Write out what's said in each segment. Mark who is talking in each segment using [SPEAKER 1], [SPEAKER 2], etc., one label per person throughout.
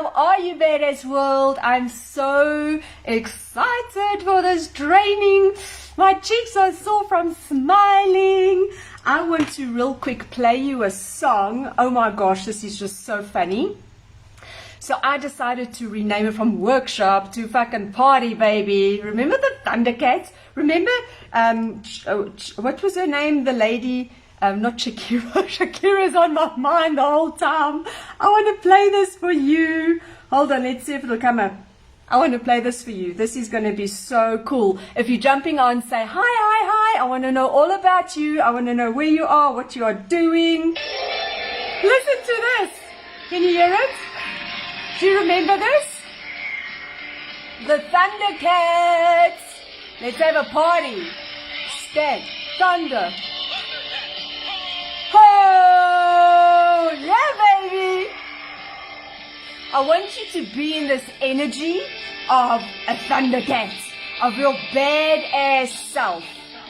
[SPEAKER 1] How are you, Badass World? I'm so excited for this training. My cheeks are sore from smiling. I want to real quick play you a song. Oh my gosh, this is just so funny. So I decided to rename it from workshop to fucking party, baby. Remember the Thundercats? Remember, what was her name? The lady, not Shakira. Shakira's on my mind the whole time. I want to play this for you. Hold on, let's see if it'll come up. I want to play this for you. This is going to be so cool. If you're jumping on, say hi, hi, hi. I want to know all about you. I want to know where you are, what you are doing. Listen to this. Can you hear it? Do you remember this? The Thundercats. Let's have a party. Stand. Thunder. Oh, yeah, baby. I want you to be in this energy of a Thundercat, of your badass self,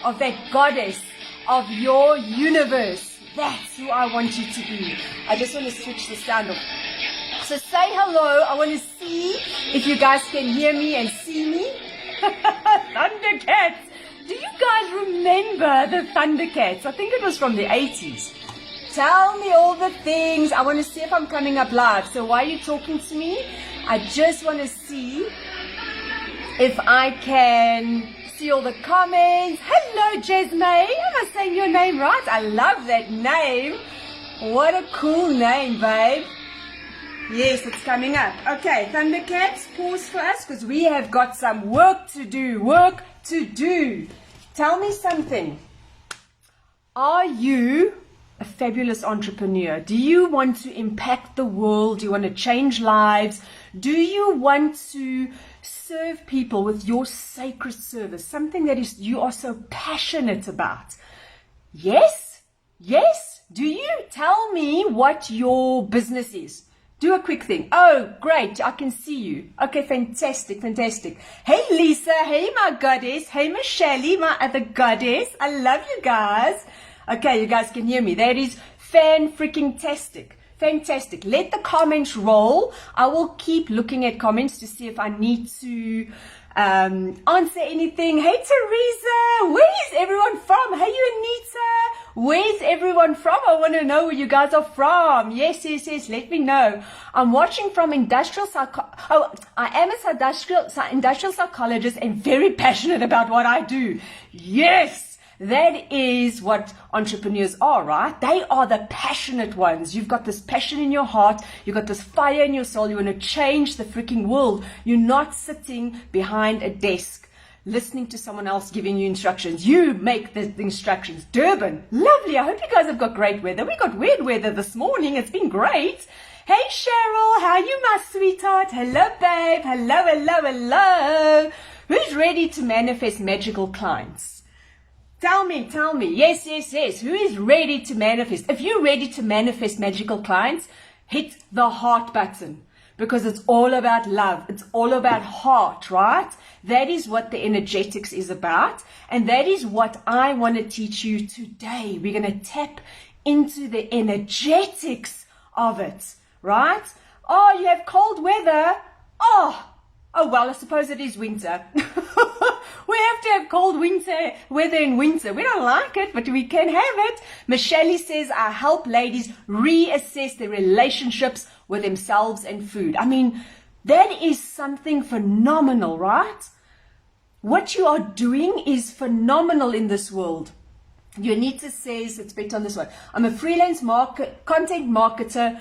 [SPEAKER 1] of that goddess, of your universe. That's who I want you to be. I just want to switch the sound off. So say hello. I want to see if you guys can hear me and see me. Thundercats. Do you guys remember the Thundercats? I think it was from the 80s. Tell me all the things. I want to see if I'm coming up live. So while you're talking to me, I just want to see if I can see all the comments. Hello, Jesme. Am I saying your name right? I love that name. What a cool name, babe. Yes, it's coming up. Okay, Thundercats, pause for us because we have got some work to do. Work to do. Tell me something. Are you a fabulous entrepreneur? Do you want to impact the world? Do you want to change lives? Do you want to serve people with your sacred service? Something that is you are so passionate about. Yes? Yes? Do you? Tell me what your business is. Do a quick thing. Oh, great. I can see you. Okay, fantastic, fantastic. Hey, Lisa. Hey, my goddess. Hey, Michelle, my other goddess. I love you guys. Okay, you guys can hear me. That is fan-freaking-tastic. Fantastic. Let the comments roll. I will keep looking at comments to see if I need to answer anything. Hey, Teresa. Where is everyone from? Hey, you, Anita. Where's everyone from? I want to know where you guys are from. Yes, yes, yes. Let me know. I'm watching from industrial I am a industrial psychologist and very passionate about what I do. Yes. That is what entrepreneurs are, right? They are the passionate ones. You've got this passion in your heart. You've got this fire in your soul. You want to change the freaking world. You're not sitting behind a desk listening to someone else giving you instructions. You make the instructions. Durban, lovely. I hope you guys have got great weather. We got weird weather this morning. It's been great. Hey, Cheryl. How are you, my sweetheart? Hello, babe. Hello, hello, hello. Who's ready to manifest magical clients? Tell me. Yes, yes, yes. Who is ready to manifest? If you're ready to manifest magical clients, hit the heart button because it's all about love. It's all about heart, right? That is what the energetics is about. And that is what I want to teach you today. We're going to tap into the energetics of it, right? Oh, you have cold weather. Oh, well, I suppose it is winter. We have to have cold weather in winter. We don't like it, but we can have it. Michelle says, I help ladies reassess their relationships with themselves and food. I mean, that is something phenomenal, right? What you are doing is phenomenal in this world. Unita says, it's better on this one. I'm a freelance content marketer,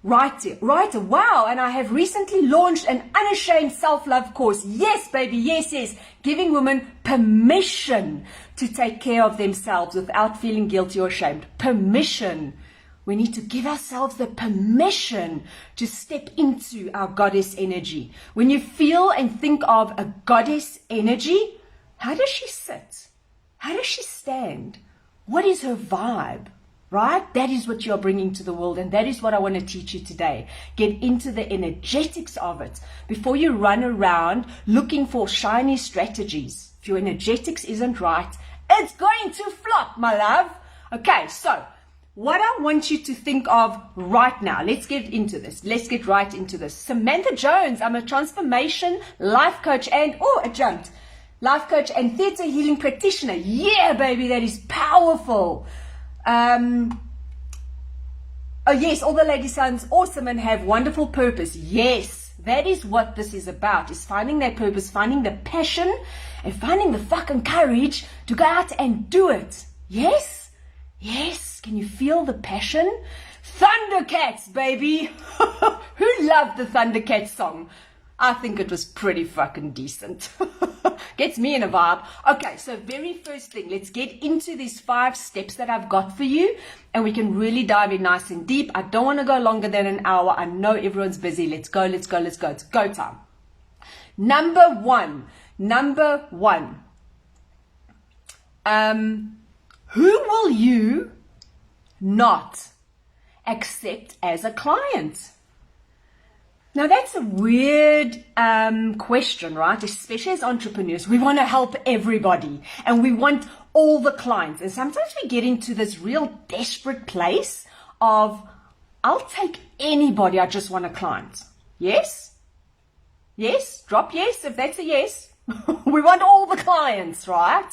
[SPEAKER 1] writer. Wow. And I have recently launched an unashamed self-love course. Yes, baby. Yes, yes. Giving women permission to take care of themselves without feeling guilty or ashamed. Permission. We need to give ourselves the permission to step into our goddess energy. When you feel and think of a goddess energy, how does she sit? How does she stand? What is her vibe? Right? That is what you're bringing to the world, and that is what I want to teach you today. Get into the energetics of it before you run around looking for shiny strategies. If your energetics isn't right, it's going to flop, my love. Okay, so what I want you to think of right now, let's get into this. Let's get right into this. Samantha Jones, I'm a transformation life coach and, it jumped. Life coach and theater healing practitioner. Yeah, baby, that is powerful. Oh, yes, all the ladies sounds awesome and have wonderful purpose. Yes, that is what this is about, is finding that purpose, finding the passion, and finding the fucking courage to go out and do it. Yes? Yes. Can you feel the passion? Thundercats, baby. Who loved the Thundercats song? I think it was pretty fucking decent. Gets me in a vibe. Okay, so very first thing, let's get into these 5 steps that I've got for you, and we can really dive in nice and deep. I don't want to go longer than an hour. I know everyone's busy. Let's go, let's go, let's go. It's go time. Number one. Who will you not accept as a client? Now that's a weird question, right? Especially as entrepreneurs, we want to help everybody and we want all the clients. And sometimes we get into this real desperate place of, I'll take anybody, I just want a client. Yes? Yes? Drop yes if that's a yes. We want all the clients, right?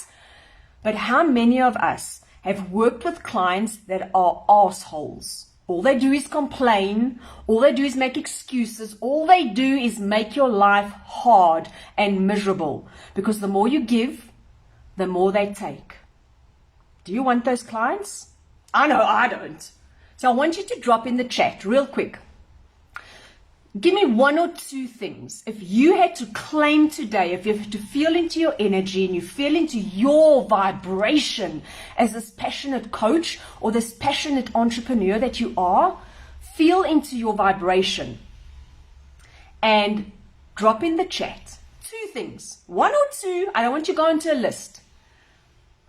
[SPEAKER 1] But how many of us have worked with clients that are assholes? All they do is complain. All they do is make excuses. All they do is make your life hard and miserable. Because the more you give, the more they take. Do you want those clients? I know I don't. So I want you to drop in the chat real quick. Give me 1 or 2 things. If you had to claim today, if you had to feel into your energy and you feel into your vibration as this passionate coach or this passionate entrepreneur that you are, feel into your vibration and drop in the chat 2 things. 1 or 2, I don't want you to go into a list.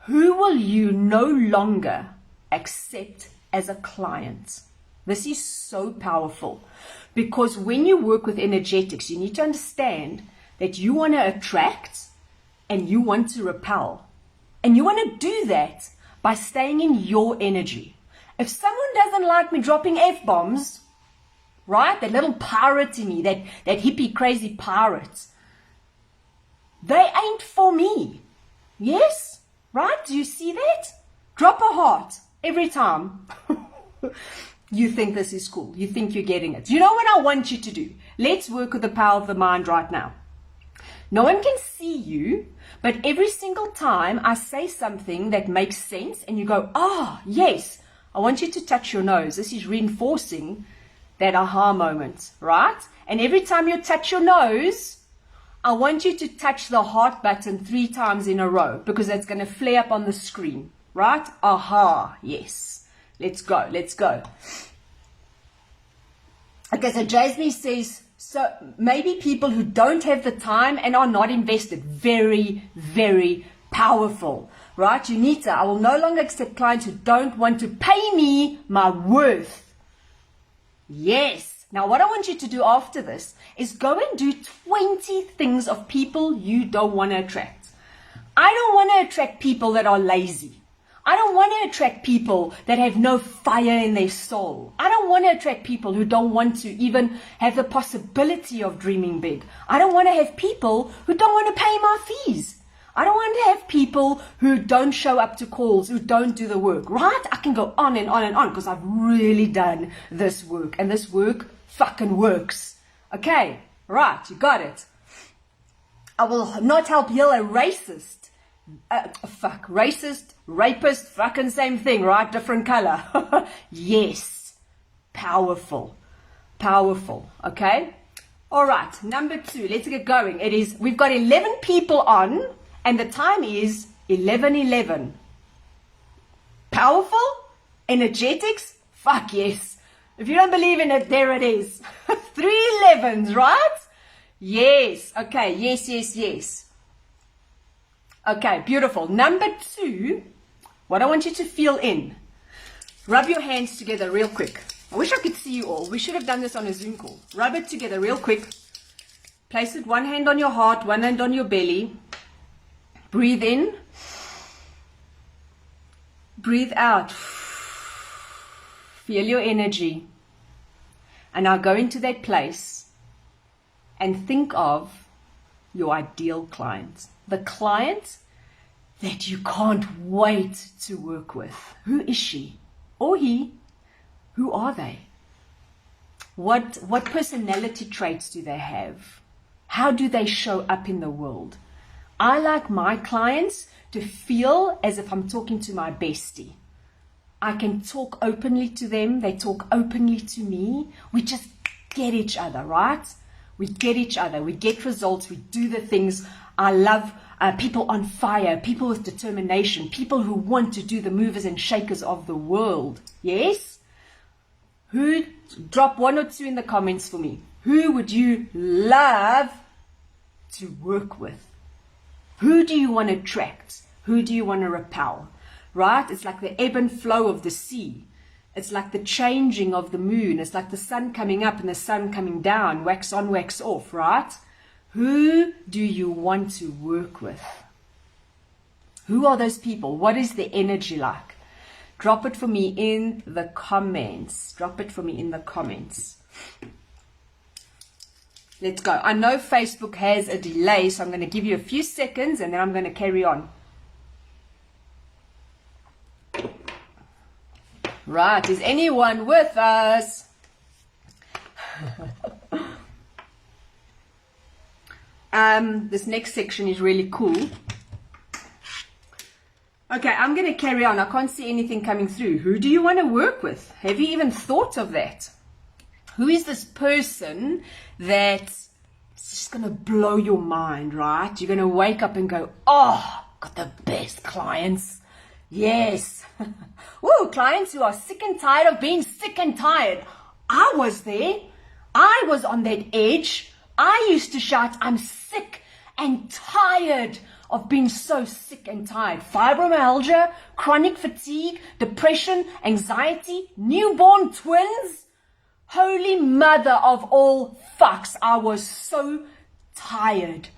[SPEAKER 1] Who will you no longer accept as a client? This is so powerful. Because when you work with energetics, you need to understand that you want to attract and you want to repel. And you want to do that by staying in your energy. If someone doesn't like me dropping F-bombs, right, that little pirate in me, that hippie crazy pirate, they ain't for me. Yes? Right? Do you see that? Drop a heart every time. You think this is cool. You think you're getting it. You know what I want you to do? Let's work with the power of the mind right now. No one can see you, but every single time I say something that makes sense and you go, yes, I want you to touch your nose. This is reinforcing that aha moment, right? And every time you touch your nose, I want you to touch the heart button 3 times in a row because that's going to flare up on the screen, right? Aha, yes. Let's go. Let's go. Okay, so Jasmine says, so maybe people who don't have the time and are not invested. Very, very powerful. Right, Junita, I will no longer accept clients who don't want to pay me my worth. Yes. Now, what I want you to do after this is go and do 20 things of people you don't want to attract. I don't want to attract people that are lazy. I don't want to attract people that have no fire in their soul. I don't want to attract people who don't want to even have the possibility of dreaming big. I don't want to have people who don't want to pay my fees. I don't want to have people who don't show up to calls, who don't do the work, right? I can go on and on and on because I've really done this work and this work fucking works. Okay, right, you got it. I will not help heal a racist. Racist, rapist, fucking same thing, right? Different color. Yes. Powerful. Powerful. Okay? All right. Number 2. Let's get going. We've got 11 people on and the time is 11:11. Powerful? Energetics? Fuck yes. If you don't believe in it, there it is. 3 11s, right? Yes. Okay. Yes, yes, yes. Okay, beautiful. Number 2, what I want you to feel in. Rub your hands together real quick. I wish I could see you all. We should have done this on a Zoom call. Rub it together real quick. Place it 1 hand on your heart, 1 hand on your belly. Breathe in. Breathe out. Feel your energy. And now go into that place and think of your ideal client. The client that you can't wait to work with. Who is she or he? Who are they? What personality traits do they have? How do they show up in the world? I like my clients to feel as if I'm talking to my bestie. I can talk openly to them. They talk openly to me. We just get each other, right? We get each other. We get results. We do the things. I love people on fire, people with determination, people who want to do the movers and shakers of the world. Yes? Drop 1 or 2 in the comments for me. Who would you love to work with? Who do you want to attract? Who do you want to repel? Right? It's like the ebb and flow of the sea. It's like the changing of the moon. It's like the sun coming up and the sun coming down. Wax on, wax off, right? Who do you want to work with? Who are those people? What is the energy like? Drop it for me in the comments. Drop it for me in the comments. Let's go. I know Facebook has a delay, so I'm going to give you a few seconds and then I'm going to carry on. Right, is anyone with us? This next section is really cool. Okay, I'm going to carry on. I can't see anything coming through. Who do you want to work with? Have you even thought of that? Who is this person that's just going to blow your mind, right? You're going to wake up and go, oh, got the best clients. Yes. Woo, clients who are sick and tired of being sick and tired. I was there. I was on that edge. I used to shout, I'm sick and tired of being so sick and tired. Fibromyalgia, chronic fatigue, depression, anxiety, newborn twins. Holy mother of all fucks. I was so tired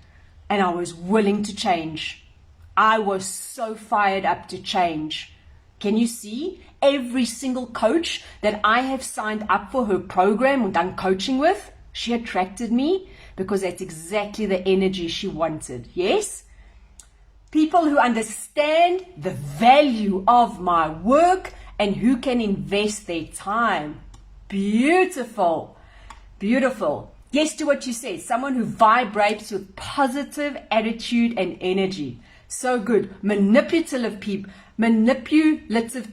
[SPEAKER 1] and I was willing to change. I was so fired up to change. Can you see? Every single coach that I have signed up for her program and done coaching with, she attracted me because that's exactly the energy she wanted. Yes? People who understand the value of my work and who can invest their time. Beautiful. Beautiful. Yes to what you said. Someone who vibrates with positive attitude and energy. So good. Manipulative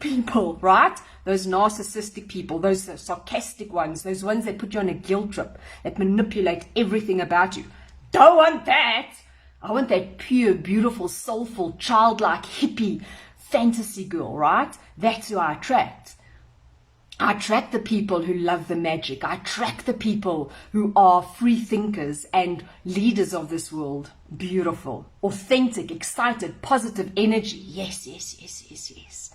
[SPEAKER 1] people, right? Those narcissistic people, those sarcastic ones, those ones that put you on a guilt trip, that manipulate everything about you. Don't want that. I want that pure, beautiful, soulful, childlike, hippie, fantasy girl, right? That's who I attract. I attract the people who love the magic. I attract the people who are free thinkers and leaders of this world. Beautiful, authentic, excited, positive energy. Yes, yes, yes, yes, yes.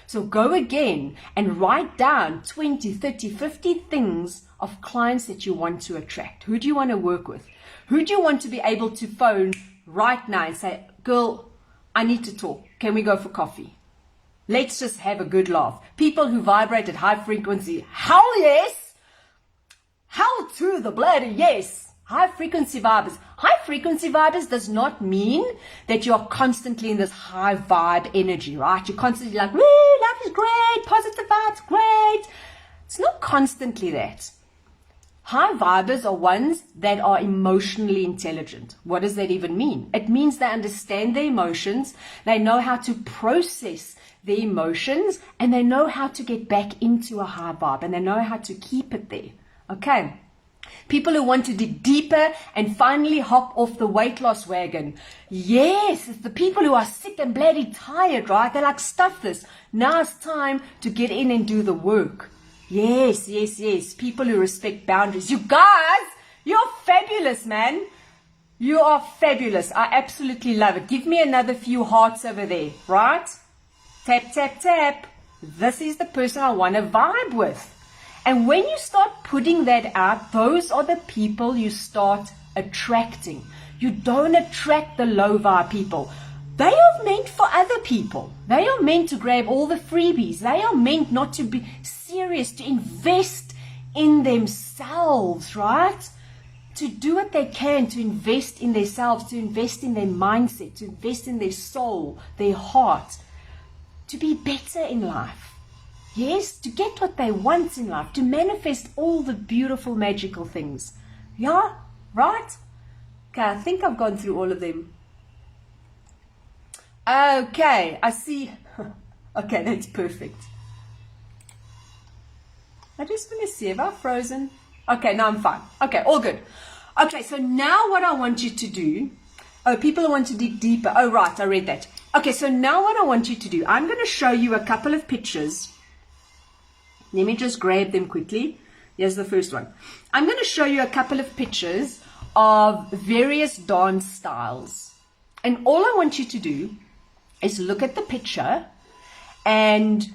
[SPEAKER 1] So go again and write down 20, 30, 50 things of clients that you want to attract. Who do you want to work with? Who do you want to be able to phone right now and say, girl, I need to talk. Can we go for coffee? Let's just have a good laugh. People who vibrate at high frequency. Hell yes. Hell to the bloody yes. High frequency vibers. High frequency vibers does not mean that you are constantly in this high vibe energy, right? You're constantly like, woo, life is great, positive vibes, great. It's not constantly that. High vibers are ones that are emotionally intelligent. What does that even mean? It means they understand their emotions, they know how to process their emotions, and they know how to get back into a high vibe, and they know how to keep it there. Okay. People who want to dig deeper and finally hop off the weight loss wagon. Yes, it's the people who are sick and bloody tired, right? They're like, stuff this. Now it's time to get in and do the work. Yes, yes, yes. People who respect boundaries. You guys, you're fabulous, man. You are fabulous. I absolutely love it. Give me another few hearts over there, right? Tap, tap, tap. This is the person I want to vibe with. And when you start putting that out, those are the people you start attracting. You don't attract the low vibe people. they are meant for other people. They are meant to grab all the freebies. They are meant not to be serious, to invest in themselves, right? To do what they can to invest in themselves, to invest in their mindset, to invest in their soul, their heart, to be better in life. Yes, to get what they want in life, to manifest all the beautiful, magical things. Yeah, right? Okay, I think I've gone through all of them. Okay, I see. Okay, that's perfect. I just want to see if I've frozen. Okay, now I'm fine. Okay, all good. Okay, so now what I want you to do. Oh, people want to dig deeper. Oh, right, I read that. Okay, so now what I want you to do, I'm going to show you a couple of pictures. Let me just grab them quickly. Here's the first one. I'm going to show you a couple of pictures of various dance styles. And all I want you to do is look at the picture and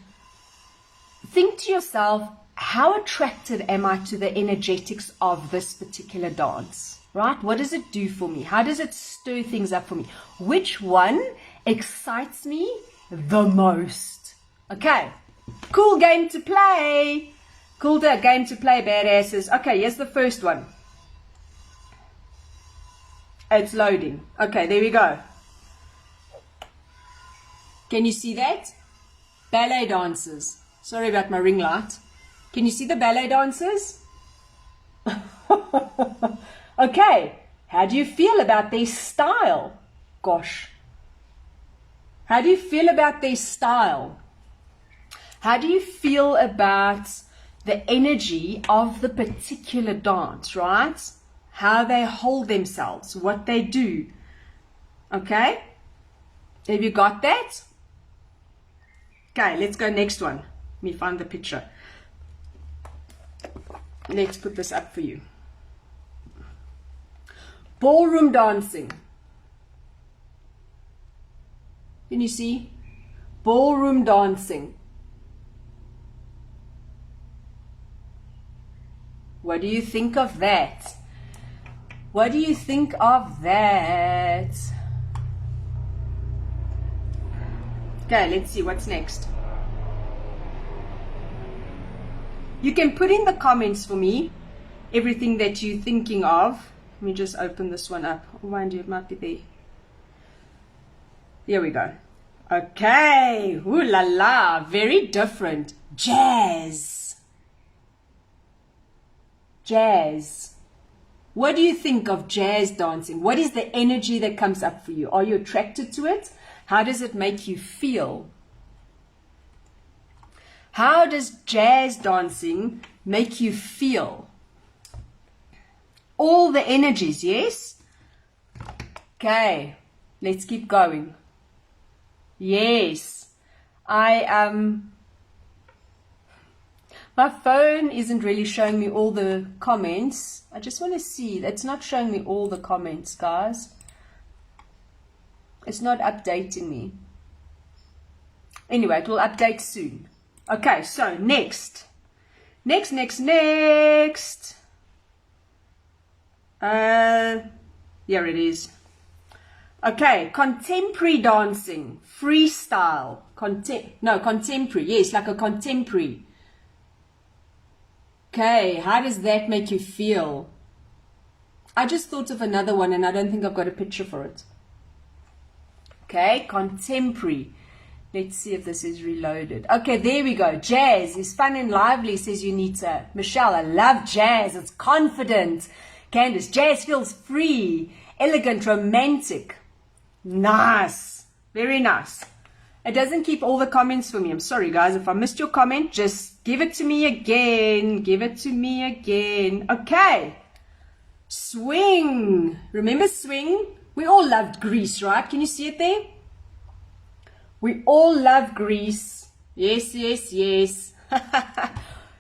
[SPEAKER 1] think to yourself, how attracted am I to the energetics of this particular dance? Right? What does it do for me? How does it stir things up for me? Which one excites me the most? Okay. Cool game to play. Cool game to play, badasses. Okay, here's the first one. It's loading. Okay, there we go. Can you see that? Ballet dancers. Sorry about my ring light. Can you see the ballet dancers? Okay, how do you feel about their style? Gosh. How do you feel about their style? How do you feel about the energy of the particular dance, right? How they hold themselves, what they do. Okay? Have you got that? Okay, let's go next one. Let me find the picture. Let's put this up for you. Ballroom dancing. Can you see? Ballroom dancing. What do you think of that? What do you think of that? Okay, let's see what's next. You can put in the comments for me everything that you're thinking of. Let me just open this one up. Oh, mind you, it might be there. Here we go. Okay. Ooh la la. Very different. Jazz. Jazz. What do you think of jazz dancing? What is the energy that comes up for you? Are you attracted to it? How does it make you feel? How does jazz dancing make you feel? All the energies, yes? Okay, let's keep going. Yes, my phone isn't really showing me all the comments. I just want to see. It's not showing me all the comments, guys. It's not updating me. Anyway, it will update soon. Okay, so next. Next. Here it is. Okay, contemporary dancing, freestyle, contemporary, yes, like a contemporary. Okay, how does that make you feel? I just thought of another one and I don't think I've got a picture for it. Okay, contemporary. Let's see if this is reloaded. Okay, there we go. Jazz is fun and lively, says Unita. Michelle, I love jazz. It's confident. Candice, jazz feels free, elegant, romantic. Nice. Very nice. It doesn't keep all the comments for me. I'm sorry, guys. If I missed your comment, just give it to me again. Give it to me again. Okay. Swing. Remember swing? We all loved Greece, right? Can you see it there? We all love Greece. Yes.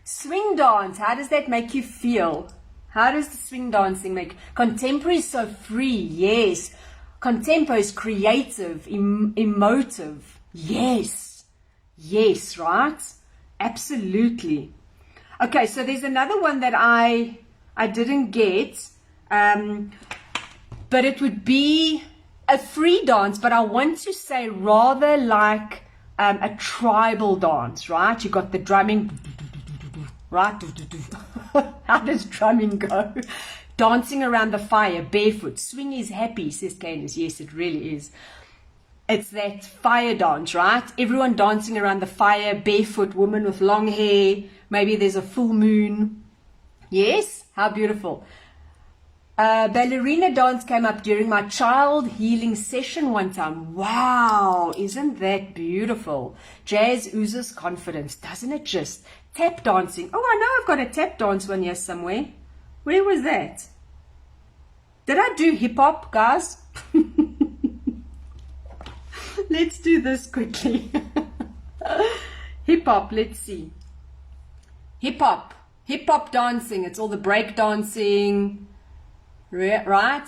[SPEAKER 1] Swing dance. How does that make you feel? How does the swing dancing make? Contemporary is so free. Yes. Contemporary is creative, emotive. Yes, right? Absolutely. Okay, so there's another one that I didn't get, but it would be a free dance, but I want to say rather like a tribal dance, right? You got the drumming, right? How does drumming go? Dancing around the fire, barefoot. Swing is happy, says Candace. Yes, it really is. It's that fire dance, right? Everyone dancing around the fire, barefoot, woman with long hair. Maybe there's a full moon. Yes, how beautiful. Ballerina dance came up during my child healing session one time. Wow, isn't that beautiful? Jazz oozes confidence, doesn't it just? Tap dancing. Oh, I know I've got a tap dance one here somewhere. Where was that? Did I do hip hop, guys? Let's do this quickly. Hip hop, let's see. Hip hop dancing. It's all the break dancing. Right?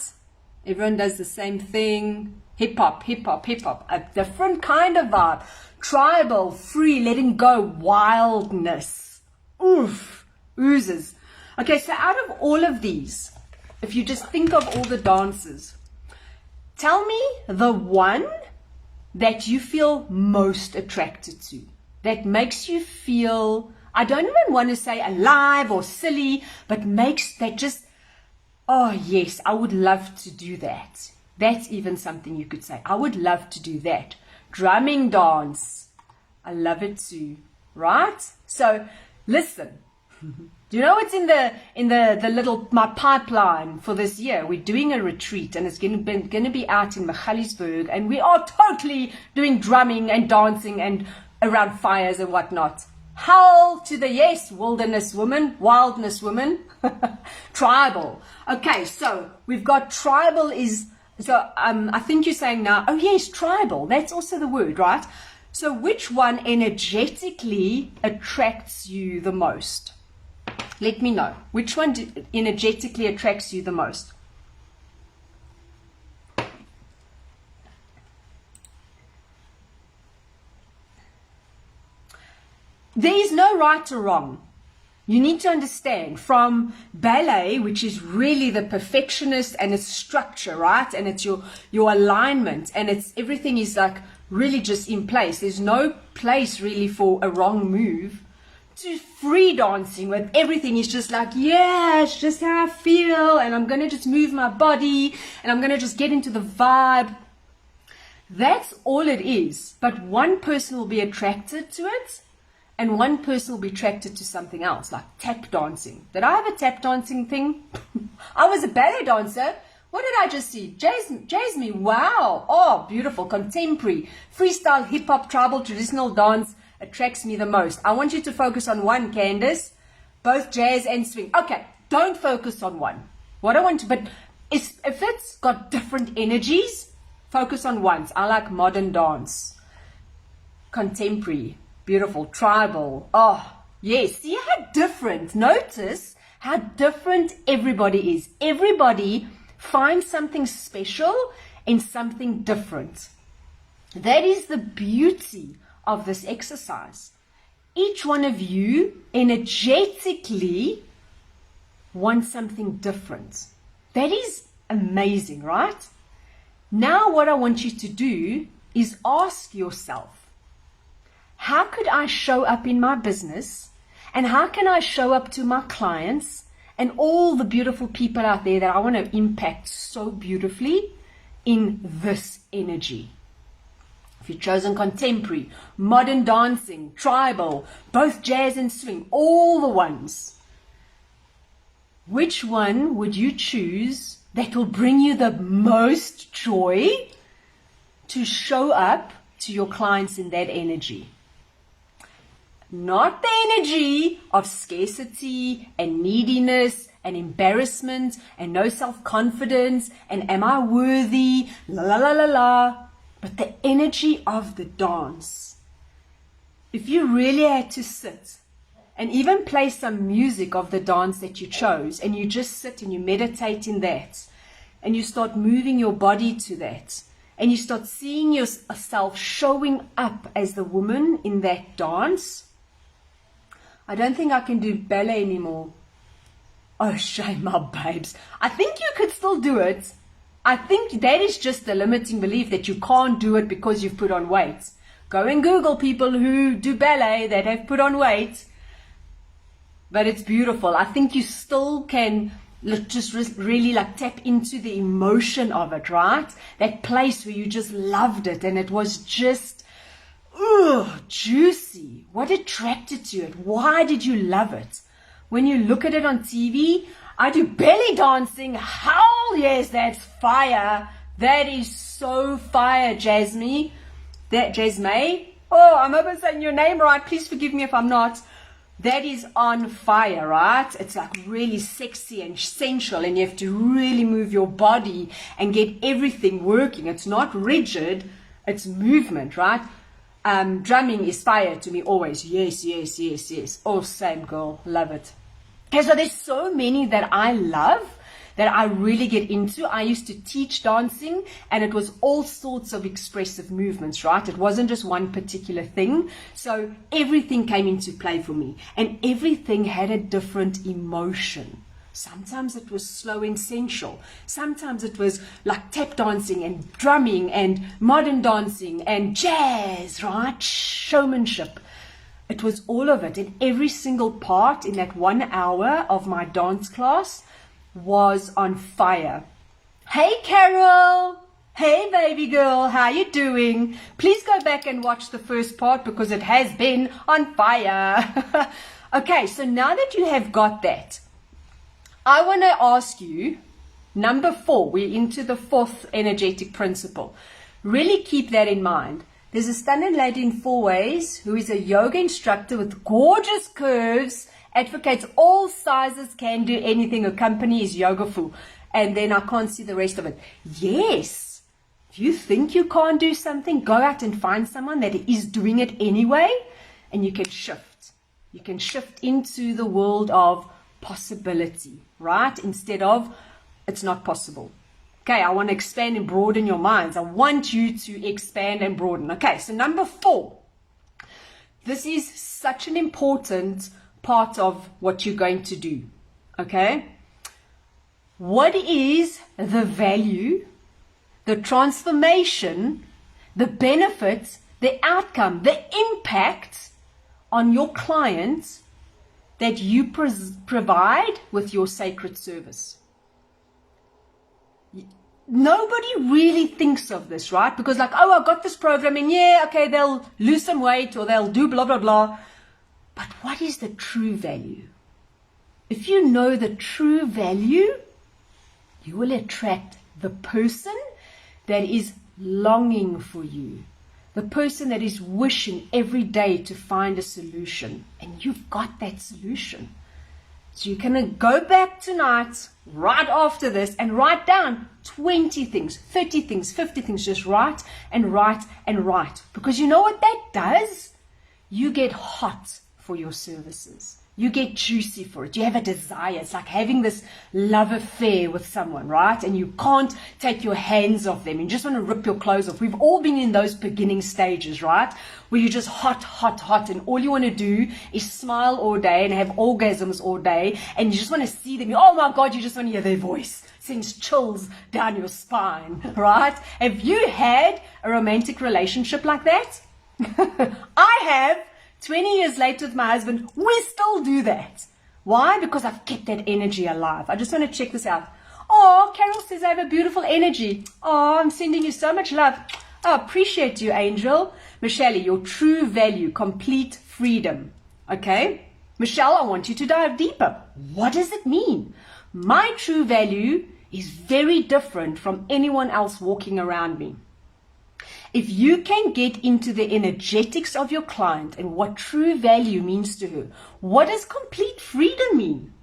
[SPEAKER 1] Everyone does the same thing. Hip hop. A different kind of vibe. Tribal, free, letting go, wildness. Oof, oozes. Okay, so out of all of these, if you just think of all the dances, tell me the one that you feel most attracted to, that makes you feel, I don't even want to say alive or silly, but makes that just, oh yes, I would love to do that. That's even something you could say. I would love to do that. Drumming dance. I love it too. Right? So listen. Do you know what's in the little my pipeline for this year? We're doing a retreat and it's going to be out in Magaliesburg, and we are totally doing drumming and dancing and around fires and whatnot. Hell to the yes, wilderness woman, wildness woman, tribal. Okay, so we've got tribal is, so I think you're saying now, oh yes, tribal, that's also the word, right? So which one energetically attracts you the most? Let me know. Which one energetically attracts you the most? There is no right or wrong. You need to understand from ballet, which is really the perfectionist and its structure, right? And it's your alignment, and it's everything is like really just in place. There's no place really for a wrong move. To free dancing with everything is just like, yeah, it's just how I feel, and I'm going to just move my body, and I'm going to just get into the vibe. That's all it is. But one person will be attracted to it, and one person will be attracted to something else, like tap dancing. Did I have a tap dancing thing? I was a ballet dancer. What did I just see? Jasmine, wow. Oh, beautiful. Contemporary, freestyle, hip-hop, tribal, traditional dance attracts me the most. I want you to focus on one, Candace. Both jazz and swing. Okay, don't focus on one. What I want to, but if it's got different energies, focus on one. I like modern dance, contemporary, beautiful, tribal. Oh, yes. See how different, notice how different everybody is. Everybody finds something special in something different. That is the beauty of this exercise. Each one of you energetically wants something different. That is amazing, right? Now what I want you to do is ask yourself, how could I show up in my business, and how can I show up to my clients and all the beautiful people out there that I want to impact so beautifully in this energy? If you've chosen contemporary, modern dancing, tribal, both jazz and swing, all the ones, which one would you choose that will bring you the most joy to show up to your clients in that energy? Not the energy of scarcity and neediness and embarrassment and no self-confidence and am I worthy, la la la la la, but the energy of the dance. If you really had to sit and even play some music of the dance that you chose, and you just sit and you meditate in that, and you start moving your body to that, and you start seeing yourself showing up as the woman in that dance. I don't think I can do ballet anymore. Oh, shame, my babes. I think you could still do it, I think that is just the limiting belief that you can't do it because you've put on weight. Go and Google people who do ballet that have put on weight. But it's beautiful. I think you still can just really like tap into the emotion of it, right? That place where you just loved it and it was just juicy. What attracted you? Why did you love it? When you look at it on TV, I do belly dancing. Hell yes, that's fire. That is so fire, Jasmine. Oh, I'm hoping I'm saying your name right. Please forgive me if I'm not. That is on fire, right? It's like really sexy and sensual, and you have to really move your body and get everything working. It's not rigid, it's movement, right? Drumming is fire to me always. Yes, yes, yes, yes. Oh, same girl. Love it. Okay, so there's so many that I love, that I really get into. I used to teach dancing, and it was all sorts of expressive movements, right? It wasn't just one particular thing. So everything came into play for me, and everything had a different emotion. Sometimes it was slow and sensual. Sometimes it was like tap dancing and drumming and modern dancing and jazz, right? Showmanship. It was all of it, and every single part in that 1 hour of my dance class was on fire. Hey Carol, hey baby girl, how you doing? Please go back and watch the first part because it has been on fire. Okay, so now that you have got that, I want to ask you, number 4, we're into the 4th energetic principle. Really keep that in mind. There's a stunning lady in 4 Ways who is a yoga instructor with gorgeous curves, advocates all sizes, can do anything. Her company is Yoga Fu. And then I can't see the rest of it. Yes, if you think you can't do something, go out and find someone that is doing it anyway, and you can shift. You can shift into the world of possibility, right? Instead of it's not possible. Okay, I want to expand and broaden your minds. I want you to expand and broaden. Okay, so number 4. This is such an important part of what you're going to do. Okay? What is the value, the transformation, the benefit, the outcome, the impact on your client that you provide with your sacred service? Nobody really thinks of this, right? Because like, oh, I got this program and yeah, okay, they'll lose some weight or they'll do blah, blah, blah. But what is the true value? If you know the true value, you will attract the person that is longing for you, the person that is wishing every day to find a solution, and you've got that solution. So you're going to go back tonight, right after this, and write down 20 things, 30 things, 50 things. Just write and write and write. Because you know what that does? You get hot for your services. You get juicy for it. You have a desire. It's like having this love affair with someone, right? And you can't take your hands off them. You just want to rip your clothes off. We've all been in those beginning stages, right? Where you're just hot, hot, hot. And all you want to do is smile all day and have orgasms all day. And you just want to see them. Oh my God, you just want to hear their voice. Sends chills down your spine, right? Have you had a romantic relationship like that? I have. 20 years later with my husband, we still do that. Why? Because I've kept that energy alive. I just want to check this out. Oh, Carol says I have a beautiful energy. Oh, I'm sending you so much love. Oh, appreciate you, Angel. Michelle, your true value, complete freedom. Okay? Michelle, I want you to dive deeper. What does it mean? My true value is very different from anyone else walking around me. If you can get into the energetics of your client and what true value means to her, what does complete freedom mean?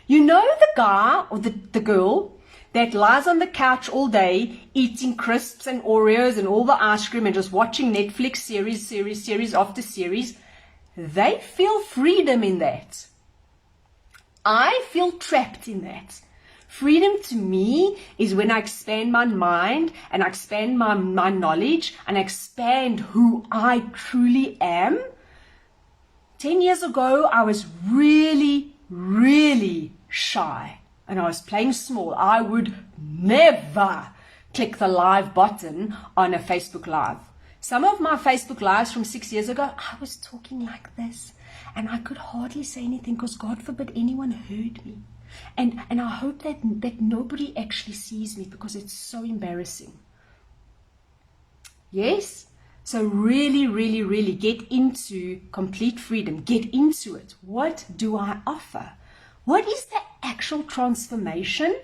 [SPEAKER 1] You know the guy or the girl that lies on the couch all day eating crisps and Oreos and all the ice cream and just watching Netflix series after series, they feel freedom in that. I feel trapped in that. Freedom to me is when I expand my mind and I expand my knowledge and I expand who I truly am. 10 years ago, I was really, really shy and I was playing small. I would never click the live button on a Facebook Live. Some of my Facebook Lives from 6 years ago, I was talking like this, and I could hardly say anything because God forbid anyone heard me. And I hope that nobody actually sees me because it's so embarrassing. Yes? So really, really, really get into complete freedom. Get into it. What do I offer? What is the actual transformation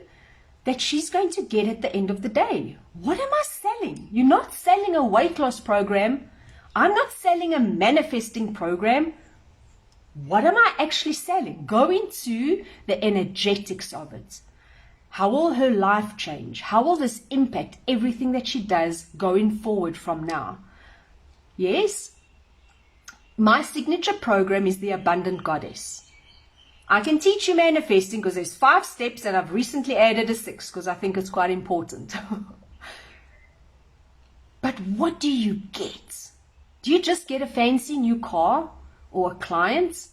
[SPEAKER 1] that she's going to get at the end of the day? What am I selling? You're not selling a weight loss program. I'm not selling a manifesting program. What am I actually selling? Go into the energetics of it. How will her life change? How will this impact everything that she does going forward from now? Yes? My signature program is the Abundant Goddess. I can teach you manifesting because there's 5 steps, and I've recently added a 6 because I think it's quite important. But what do you get? Do you just get a fancy new car or a client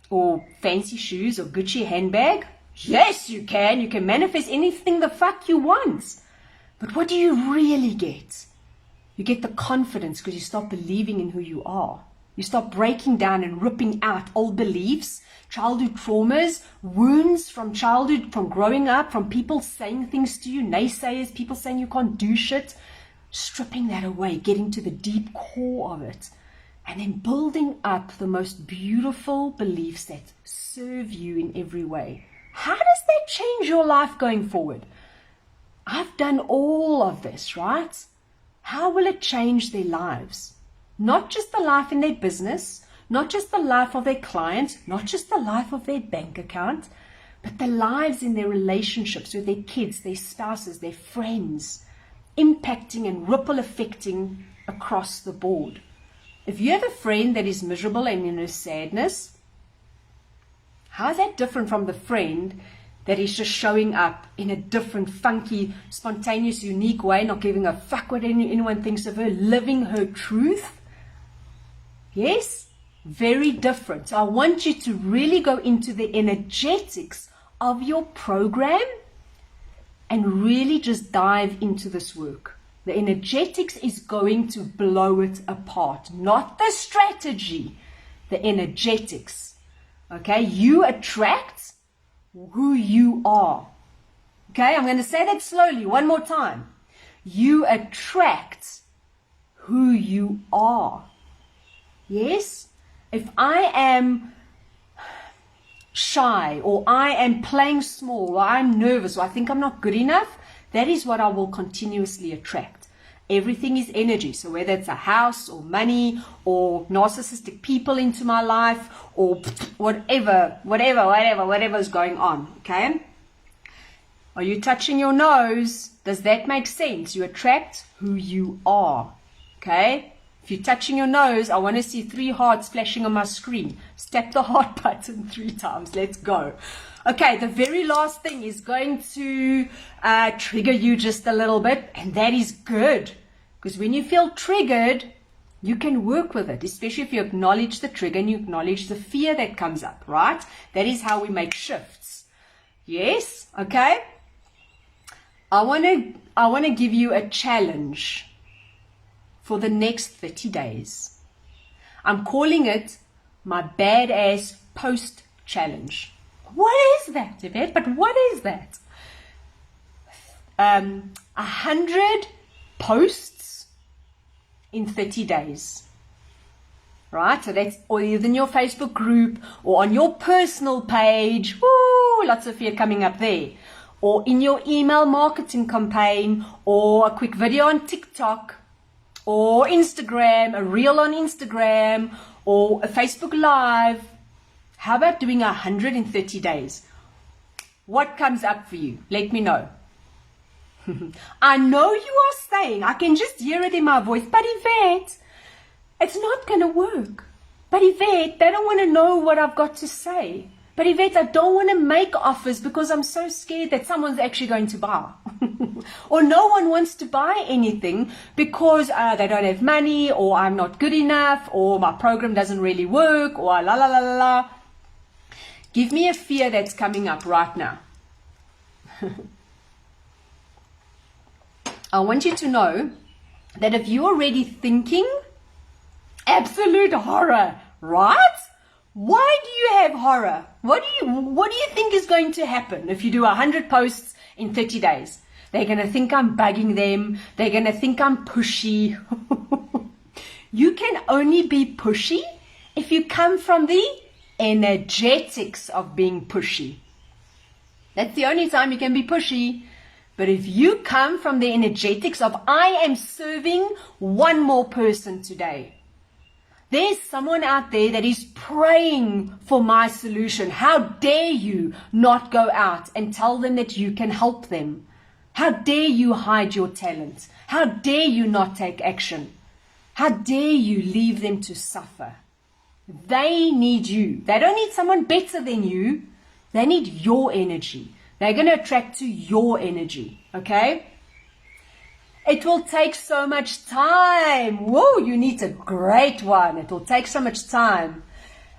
[SPEAKER 1] or fancy shoes or Gucci handbag? Yes, you can. You can manifest anything the fuck you want. But what do you really get? You get the confidence because you stop believing in who you are. You stop breaking down and ripping out old beliefs, childhood traumas, wounds from childhood, from growing up, from people saying things to you, naysayers, people saying you can't do shit. Stripping that away, getting to the deep core of it, and then building up the most beautiful beliefs that serve you in every way. How does that change your life going forward? I've done all of this, right? How will it change their lives? Not just the life in their business, not just the life of their client, not just the life of their bank account, but the lives in their relationships with their kids, their spouses, their friends, impacting and ripple affecting across the board. If you have a friend that is miserable and in her sadness, how is that different from the friend that is just showing up in a different, funky, spontaneous, unique way, not giving a fuck what anyone thinks of her, living her truth? Yes? Very different. So I want you to really go into the energetics of your program and really just dive into this work. The energetics is going to blow it apart, not the strategy, the energetics. Okay, you attract who you are. Okay, I'm going to say that slowly one more time. You attract who you are. Yes? If I am shy, or I am playing small, or I'm nervous, or I think I'm not good enough, that is what I will continuously attract. Everything is energy. So whether it's a house or money or narcissistic people into my life or whatever is going on. Okay? Are you touching your nose? Does that make sense? You attract who you are. Okay? If you're touching your nose, I want to see 3 hearts flashing on my screen. Tap the heart button 3 times. Let's go. Okay, the very last thing is going to trigger you just a little bit, and that is good. Because when you feel triggered, you can work with it, especially if you acknowledge the trigger and you acknowledge the fear that comes up, right? That is how we make shifts. Yes? Okay? I want to give you a challenge for the next 30 days. I'm calling it my badass post challenge. What is that, Yvette? But what is that? 100 posts in 30 days. Right? So that's either in your Facebook group or on your personal page. Woo! Lots of fear coming up there. Or in your email marketing campaign, or a quick video on TikTok, or Instagram, a reel on Instagram, or a Facebook Live. How about doing 130 days? What comes up for you? Let me know. I know you are saying, I can just hear it in my voice, but Yvette, it's not going to work. But Yvette, they don't want to know what I've got to say. But Yvette, I don't want to make offers because I'm so scared that someone's actually going to buy. Or no one wants to buy anything because they don't have money, or I'm not good enough, or my program doesn't really work, or la la la la la. Give me a fear that's coming up right now. I want you to know that if you're already thinking absolute horror, right? Why do you have horror? What do you think is going to happen if you do 100 posts in 30 days? They're going to think I'm bugging them. They're going to think I'm pushy. You can only be pushy if you come from the energetics of being pushy. That's the only time you can be pushy. But if you come from the energetics of, I am serving one more person today. There's someone out there that is praying for my solution. How dare you not go out and tell them that you can help them? How dare you hide your talents? How dare you not take action? How dare you leave them to suffer? They need you. They don't need someone better than you. They need your energy. They're going to attract to your energy. Okay? It will take so much time. Whoa, you need a great one. It will take so much time.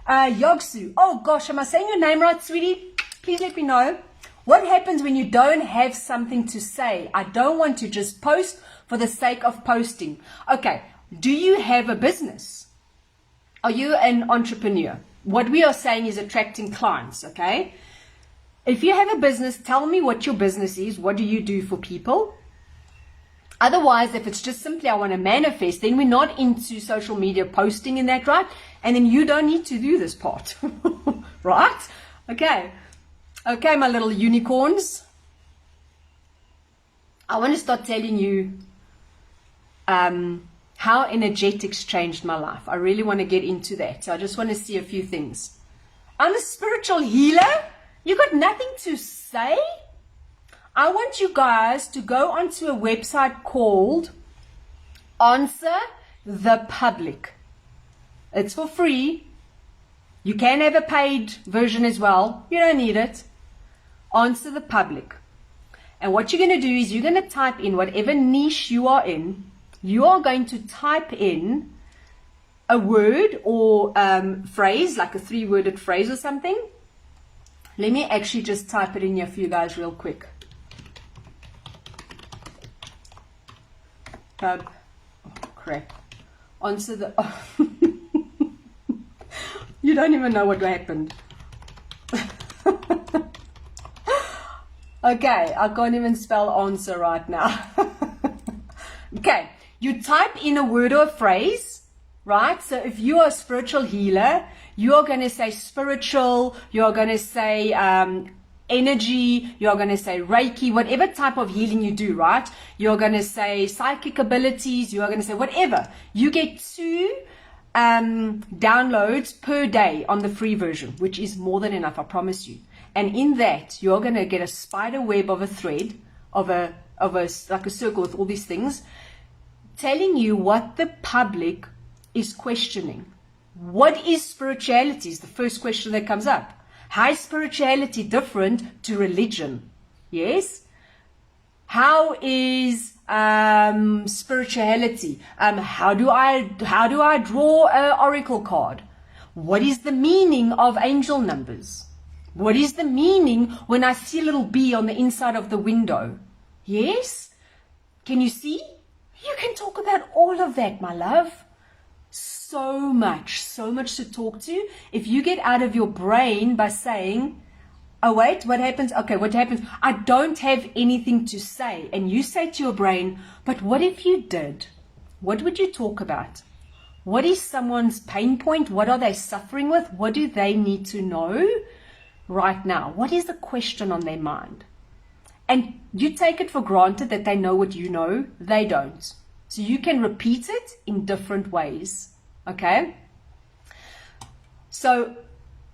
[SPEAKER 1] Yogsu. Oh gosh, am I saying your name right, sweetie? Please let me know. What happens when you don't have something to say? I don't want to just post for the sake of posting. Okay, do you have a business? Are you an entrepreneur? What we are saying is attracting clients, okay? If you have a business, tell me what your business is. What do you do for people? Otherwise, if it's just simply I want to manifest, then we're not into social media posting in that, right? And then you don't need to do this part, right? Okay. Okay, my little unicorns. I want to start telling you how energetics changed my life. I really want to get into that. So I just want to see a few things. I'm a spiritual healer. You got nothing to say? I want you guys to go onto a website called Answer the Public. It's for free. You can have a paid version as well. You don't need it. Answer the Public. And what you're going to do is you're going to type in whatever niche you are in. You are going to type in a word or phrase, like a 3-worded phrase or something. Let me actually just type it in here for you guys real quick. Oh, crap. Answer the... Oh. You don't even know what happened. Okay, I can't even spell answer right now. Okay, you type in a word or a phrase, right? So if you are a spiritual healer, you are going to say spiritual, you are going to say energy, you're going to say Reiki, whatever type of healing you do, right? You're going to say psychic abilities, you are going to say whatever. You get 2 downloads per day on the free version, which is more than enough, I promise you. And in that, you're going to get a spider web of a thread, of a like a circle with all these things, telling you what the public is questioning. What is spirituality is the first question that comes up. How is spirituality different to religion? Yes. How is spirituality? How do I draw an oracle card? What is the meaning of angel numbers? What is the meaning when I see a little bee on the inside of the window? Yes. Can you see? You can talk about all of that, my love. So much to talk to. If you get out of your brain by saying, oh wait, what happens? Okay, what happens? I don't have anything to say. And you say to your brain, but what if you did? What would you talk about? What is someone's pain point? What are they suffering with? What do they need to know right now? What is the question on their mind? And you take it for granted that they know what you know. They don't. So you can repeat it in different ways. Okay? So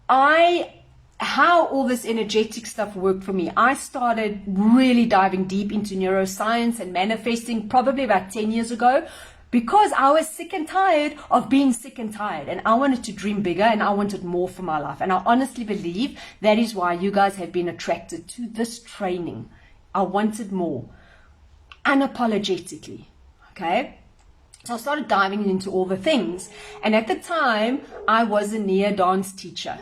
[SPEAKER 1] how all this energetic stuff worked for me, I started really diving deep into neuroscience and manifesting probably about 10 years ago, because I was sick and tired of being sick and tired, and I wanted to dream bigger and I wanted more for my life. And I honestly believe that is why you guys have been attracted to this training. I wanted more, unapologetically. Okay? So I started diving into all the things. And at the time, I was a Nia dance teacher.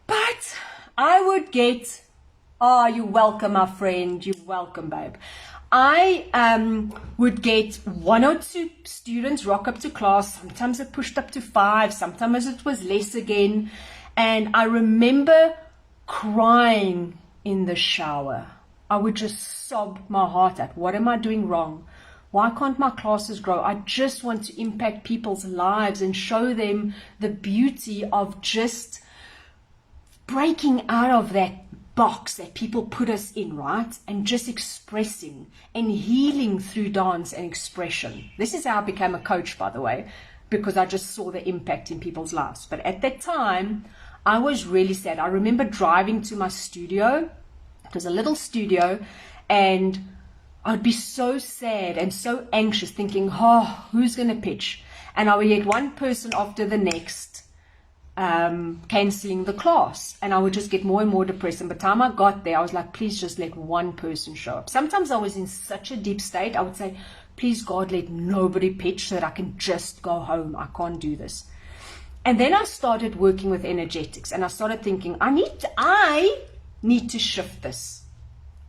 [SPEAKER 1] But I would get, oh, you're welcome, my friend. You're welcome, babe. I would get 1 or 2 students rock up to class. Sometimes it pushed up to 5, sometimes it was less again. And I remember crying in the shower. I would just sob my heart out. What am I doing wrong? Why can't my classes grow? I just want to impact people's lives and show them the beauty of just breaking out of that box that people put us in, right? And just expressing and healing through dance and expression. This is how I became a coach, by the way, because I just saw the impact in people's lives. But at that time, I was really sad. I remember driving to my studio. It was a little studio, and I'd be so sad and so anxious, thinking, oh, who's going to pitch? And I would get one person after the next cancelling the class, and I would just get more and more depressed. And by the time I got there, I was like, please just let one person show up. Sometimes I was in such a deep state, I would say, please God, let nobody pitch so that I can just go home. I can't do this. And then I started working with energetics, and I started thinking, I need to shift this.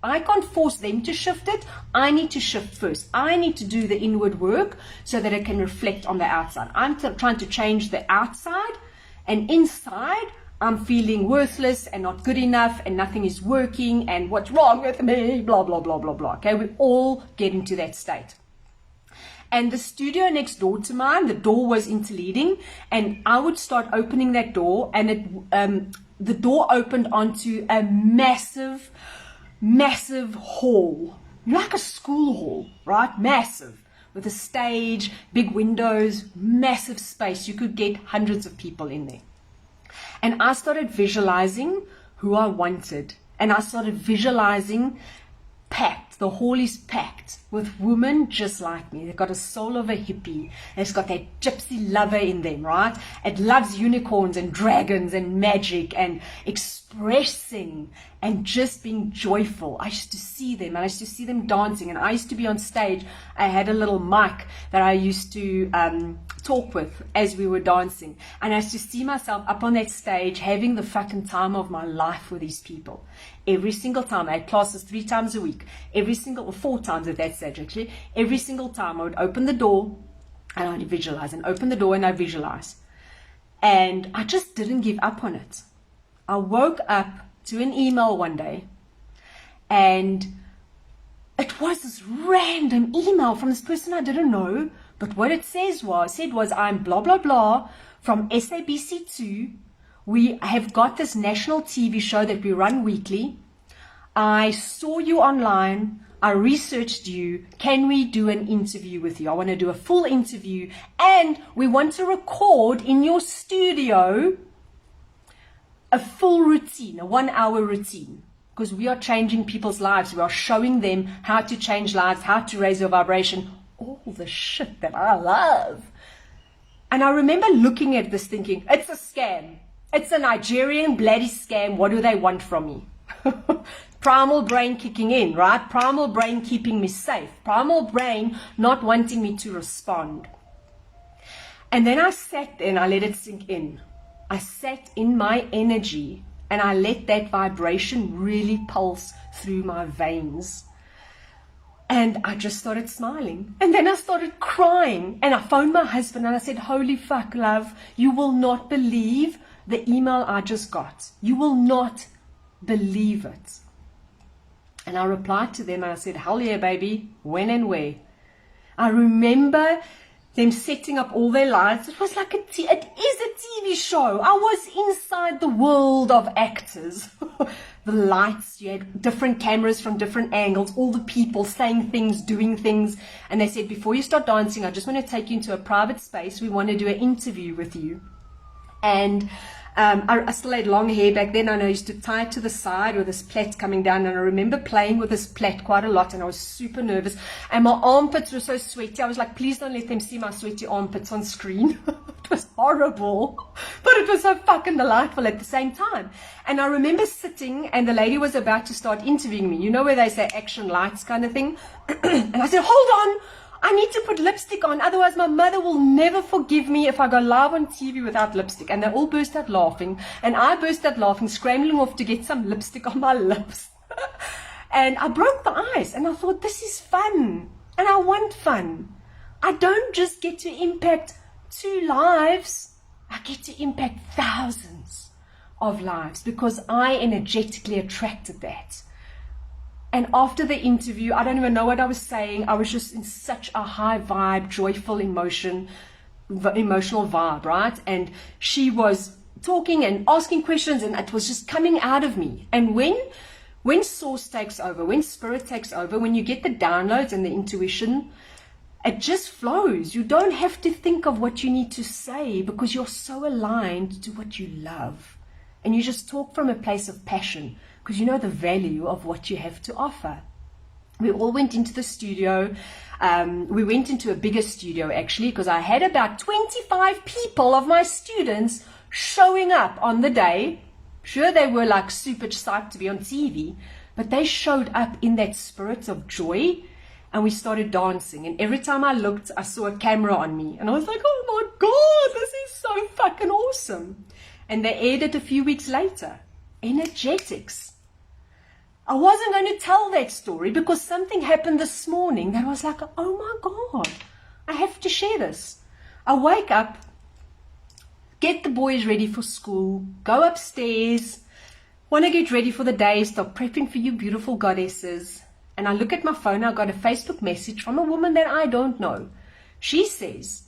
[SPEAKER 1] I can't force them to shift it. I need to shift first. I need to do the inward work so that it can reflect on the outside. I'm trying to change the outside, and inside I'm feeling worthless and not good enough, and nothing is working, and what's wrong with me, blah, blah, blah, blah, blah. Okay, we all get into that state. And the studio next door to mine, the door was interleading, and I would start opening that door, and the door opened onto a massive hall, like a school hall, right? Massive, with a stage, big windows, massive space. You could get hundreds of people in there. And I started visualizing who I wanted, and I started visualizing packed. The hall is packed with women just like me. They've got a soul of a hippie. It's got that gypsy lover in them, right? It loves unicorns and dragons and magic and expressing and just being joyful. I used to see them, and I used to see them dancing, and I used to be on stage. I had a little mic that I used to talk with as we were dancing, and I used to see myself up on that stage having the fucking time of my life with these people. Every single time. I had classes 3 times a week. 4 times at that stage, actually. Every single time I would open the door and I'd visualize, and open the door and I'd visualize. And I just didn't give up on it. I woke up to an email one day, and it was this random email from this person I didn't know, but what it said was, I'm blah, blah, blah from SABC2. We have got this national TV show that we run weekly. I saw you online. I researched you. Can we do an interview with you? I want to do a full interview, and we want to record in your studio a full routine, a 1-hour routine, because we are changing people's lives. We are showing them how to change lives, how to raise your vibration, all the shit that I love. And I remember looking at this thinking, it's a scam. It's a Nigerian bloody scam. What do they want from me? Primal brain kicking in, right? Primal brain keeping me safe. Primal brain not wanting me to respond. And then I sat there and I let it sink in. I sat in my energy, and I let that vibration really pulse through my veins. And I just started smiling. And then I started crying. And I phoned my husband and I said, holy fuck, love, you will not believe the email I just got. You will not believe it. And I replied to them and I said, hell yeah, baby, when and where. I remember them setting up all their lights. It was like it is a TV show. I was inside the world of actors. The lights, you had different cameras from different angles, all the people saying things, doing things. And they said, before you start dancing, I just want to take you into a private space. We want to do an interview with you. And I still had long hair back then, and I used to tie it to the side with this plait coming down, and I remember playing with this plait quite a lot, and I was super nervous, and my armpits were so sweaty. I was like, please don't let them see my sweaty armpits on screen. It was horrible, but it was so fucking delightful at the same time. And I remember sitting, and the lady was about to start interviewing me, you know where they say action lights kind of thing. And I said, hold on, I need to put lipstick on, otherwise my mother will never forgive me if I go live on TV without lipstick. And they all burst out laughing, and I burst out laughing, scrambling off to get some lipstick on my lips. And I broke the ice and I thought, this is fun. And I want fun. I don't just get to impact 2 lives. I get to impact thousands of lives because I energetically attracted that. And after the interview, I don't even know what I was saying. I was just in such a high vibe, joyful emotional vibe, right? And she was talking and asking questions and it was just coming out of me. And when source takes over, when spirit takes over, when you get the downloads and the intuition, it just flows. You don't have to think of what you need to say because you're so aligned to what you love. And you just talk from a place of passion because you know the value of what you have to offer. We all went into the studio. We went into a bigger studio actually because I had about 25 people of my students showing up on the day. Sure, they were like super psyched to be on TV, but they showed up in that spirit of joy and we started dancing. And every time I looked, I saw a camera on me and I was like, oh my God, this is so fucking awesome. And they aired it a few weeks later. Energetics. I wasn't going to tell that story because something happened this morning that was like, oh my God, I have to share this. I wake up, get the boys ready for school, go upstairs, want to get ready for the day, start prepping for you beautiful goddesses. And I look at my phone, I got a Facebook message from a woman that I don't know. She says,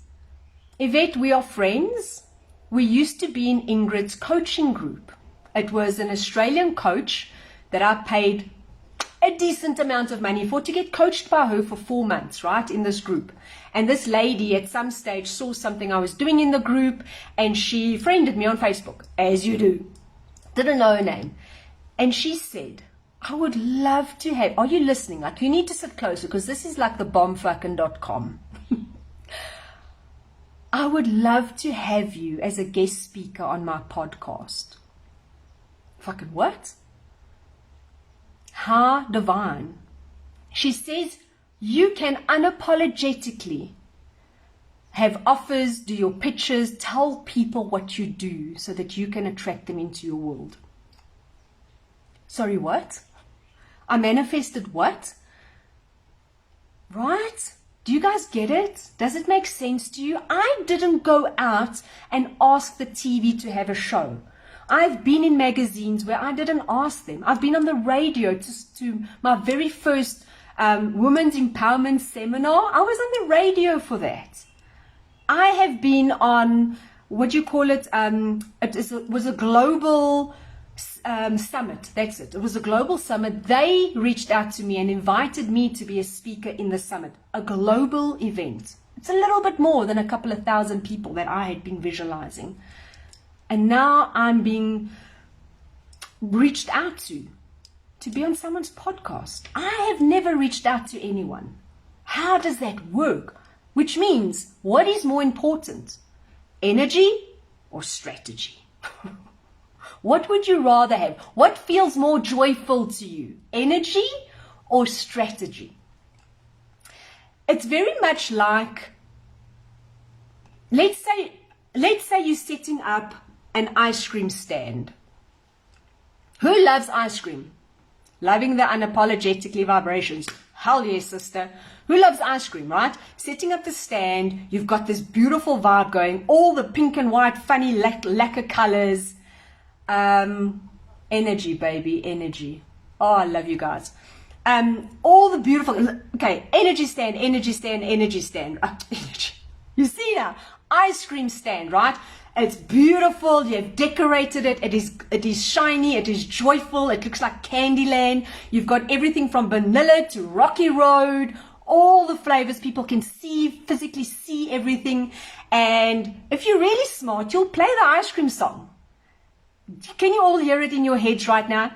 [SPEAKER 1] Yvette, we are friends. We used to be in Ingrid's coaching group. It was an Australian coach that I paid a decent amount of money for to get coached by her for 4 months, right, in this group. And this lady at some stage saw something I was doing in the group and she friended me on Facebook, as you do. Didn't know her name. And she said, I would love to have, are you listening? Like, you need to sit closer because this is like the bombfucking.com. I would love to have you as a guest speaker on my podcast. Fucking what? How divine. She says you can unapologetically have offers, do your pitches, tell people what you do so that you can attract them into your world. Sorry, what? I manifested what? Right? Do you guys get it? Does it make sense to you? I didn't go out and ask the TV to have a show. I've been in magazines where I didn't ask them. I've been on the radio to my very first women's empowerment seminar. I was on the radio for that. I have been on, what do you call it? It was a global summit. That's it. It was a global summit. They reached out to me and invited me to be a speaker in the summit. A global event. It's a little bit more than a couple of thousand people that I had been visualizing. And now I'm being reached out to be on someone's podcast. I have never reached out to anyone. How does that work? Which means, what is more important? Energy or strategy? What would you rather have? What feels more joyful to you? Energy or strategy? It's very much like, let's say you're setting up an ice cream stand. Who loves ice cream? Loving the unapologetically vibrations. Hell yes, sister. Who loves ice cream, right? Setting up the stand, you've got this beautiful vibe going, all the pink and white funny lacquer colors. Energy, baby, energy. Oh, I love you guys. All the beautiful, okay, energy stand, energy stand, energy stand. Energy. You see now, ice cream stand, right? It's beautiful. You have decorated it. It is shiny. It is joyful. It looks like Candyland. You've got everything from vanilla to Rocky Road. All the flavors. People can physically see everything. And if you're really smart, you'll play the ice cream song. Can you all hear it in your heads right now?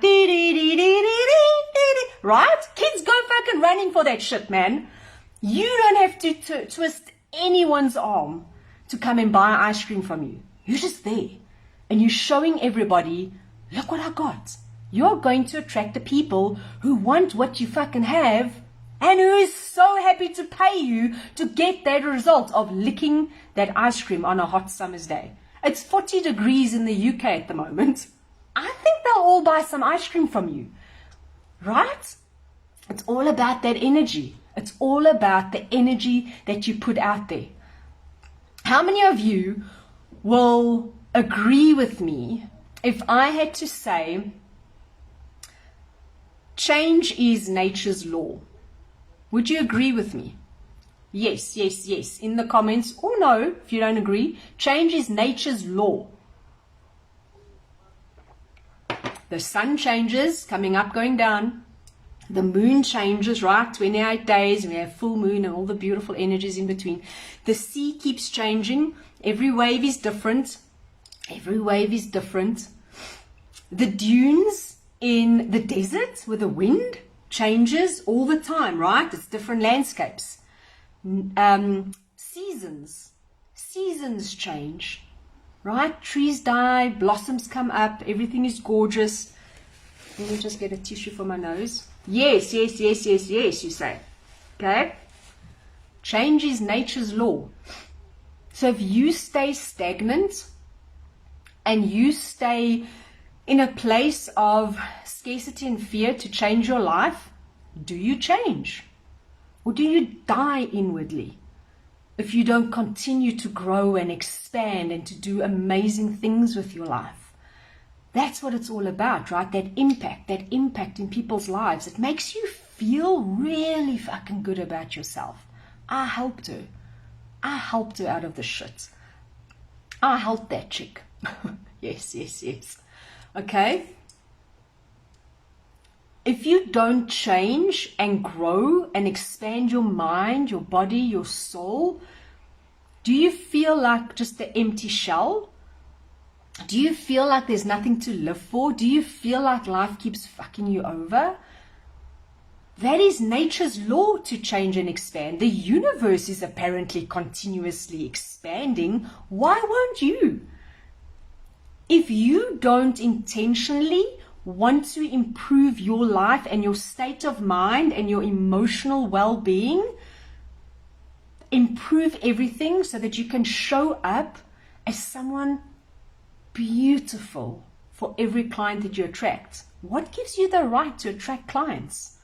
[SPEAKER 1] Right? Kids go fucking running for that shit, man. You don't have to twist anyone's arm to come and buy ice cream from you. You're just there. And you're showing everybody, look what I got. You're going to attract the people who want what you fucking have and who is so happy to pay you to get that result of licking that ice cream on a hot summer's day. It's 40 degrees in the UK at the moment. I think they'll all buy some ice cream from you. Right? It's all about that energy. It's all about the energy that you put out there. How many of you will agree with me if I had to say change is nature's law? Would you agree with me? Yes, yes, yes. In the comments, or no, if you don't agree. Change is nature's law. The sun changes, coming up, going down. The moon changes, right? 28 days, and we have full moon and all the beautiful energies in between. The sea keeps changing. Every wave is different. Every wave is different. The dunes in the desert with the wind changes all the time, right? It's different landscapes. Seasons change, right? Trees die, blossoms come up, everything is gorgeous. Let me just get a tissue for my nose. Yes, yes, yes, yes, yes, you say. Okay? Change is nature's law. So if you stay stagnant and you stay in a place of scarcity and fear to change your life, do you change? Or do you die inwardly if you don't continue to grow and expand and to do amazing things with your life? That's what it's all about, right? That impact in people's lives. It makes you feel really fucking good about yourself. I helped her. I helped her out of the shit. I helped that chick. Yes, yes, yes. Okay? If you don't change and grow and expand your mind, your body, your soul, do you feel like just an empty shell? Do you feel like there's nothing to live for? Do you feel like life keeps fucking you over? That is nature's law to change and expand. The universe is apparently continuously expanding. Why won't you? If you don't intentionally want to improve your life and your state of mind and your emotional well-being, improve everything so that you can show up as someone beautiful for every client that you attract. What gives you the right to attract clients?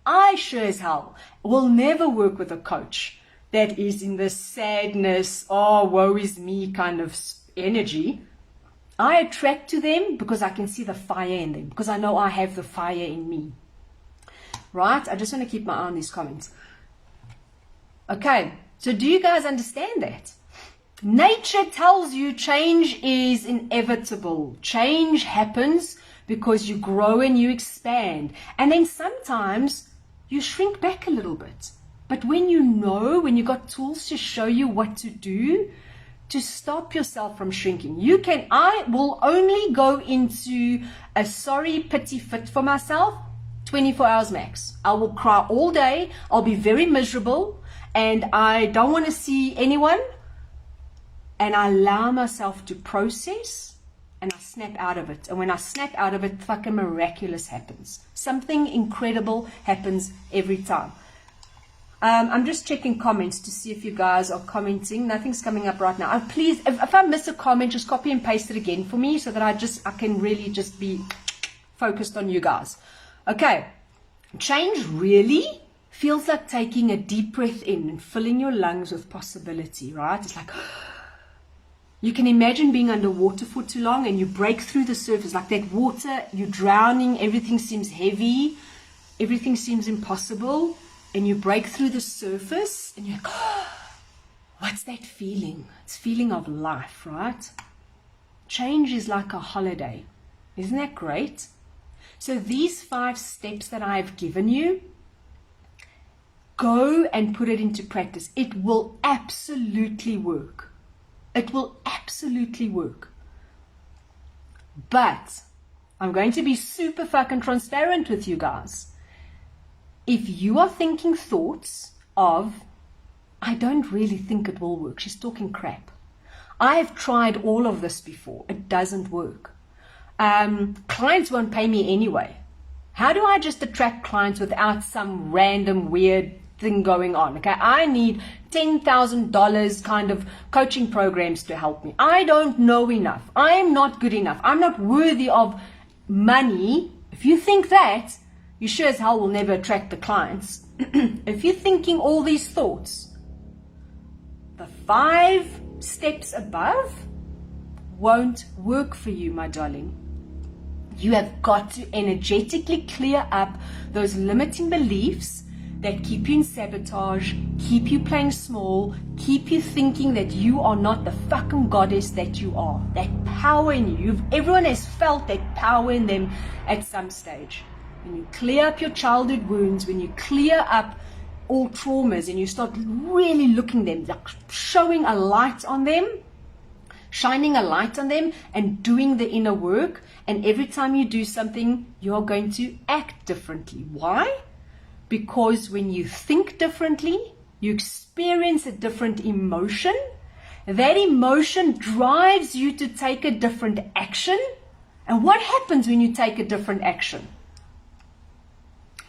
[SPEAKER 1] I sure as hell will never work with a coach that is in the sadness, oh, woe is me kind of energy. I attract to them because I can see the fire in them, because I know I have the fire in me. Right? I just want to keep my eye on these comments. Okay, so do you guys understand that? Nature tells you change is inevitable. Change happens because you grow and you expand. And then sometimes you shrink back a little bit. But when you know, when you got tools to show you what to do, to stop yourself from shrinking. I will only go into a sorry pity fit for myself 24 hours max. I will cry all day. I'll be very miserable and I don't want to see anyone. And I allow myself to process and I snap out of it. And when I snap out of it, fucking miraculous happens. Something incredible happens every time. I'm just checking comments to see if you guys are commenting. Nothing's coming up right now. Please, if I miss a comment, just copy and paste it again for me so that I can really just be focused on you guys. Okay. Change really feels like taking a deep breath in and filling your lungs with possibility, right? It's like, you can imagine being underwater for too long and you break through the surface. Like that water, you're drowning, everything seems heavy, everything seems impossible. And you break through the surface and you're like, oh, what's that feeling? It's feeling of life, right? Change is like a holiday. Isn't that great? So these 5 steps that I've given you, go and put it into practice. It will absolutely work. It will absolutely work. But I'm going to be super fucking transparent with you guys. If you are thinking thoughts of, I don't really think it will work, she's talking crap. I have tried all of this before. It doesn't work. Clients won't pay me anyway. How do I just attract clients without some random weird thing going on? Okay, I need $10,000 kind of coaching programs to help me. I don't know enough. I am not good enough. I'm not worthy of money. If you think that, you sure as hell will never attract the clients. If you're thinking all these thoughts, the 5 steps above won't work for you, my darling. You have got to energetically clear up those limiting beliefs that keep you in sabotage, keep you playing small, keep you thinking that you are not the fucking goddess that you are. That power in you. Everyone has felt that power in them at some stage. When you clear up your childhood wounds, when you clear up all traumas and you start really looking them, like showing a light on them, shining a light on them and doing the inner work, and every time you do something, you're going to act differently. Why? Because when you think differently, you experience a different emotion. That emotion drives you to take a different action. And what happens when you take a different action?